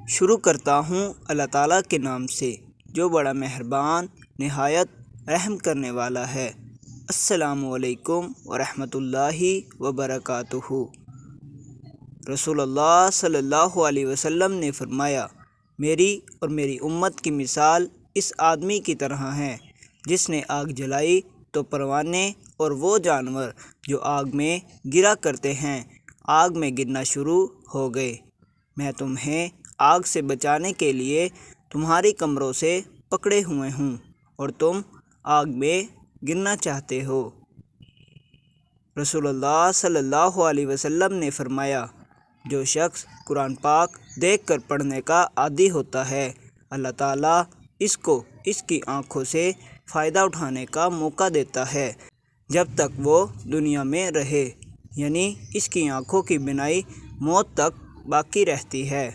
شروع کرتا ہوں اللہ تعالیٰ کے نام سے جو بڑا مہربان نہایت رحم کرنے والا ہے۔ السلام علیکم ورحمۃ اللہ وبرکاتہ۔ رسول اللہ صلی اللہ علیہ وسلم نے فرمایا، میری اور میری امت کی مثال اس آدمی کی طرح ہے جس نے آگ جلائی تو پروانے اور وہ جانور جو آگ میں گرا کرتے ہیں آگ میں گرنا شروع ہو گئے۔ میں تمہیں آگ سے بچانے کے لیے تمہاری کمروں سے پکڑے ہوئے ہوں اور تم آگ میں گرنا چاہتے ہو۔ رسول اللہ صلی اللہ علیہ وسلم نے فرمایا، جو شخص قرآن پاک دیکھ کر پڑھنے کا عادی ہوتا ہے، اللہ تعالیٰ اس کو اس کی آنکھوں سے فائدہ اٹھانے کا موقع دیتا ہے جب تک وہ دنیا میں رہے، یعنی اس کی آنکھوں کی بینائی موت تک باقی رہتی ہے۔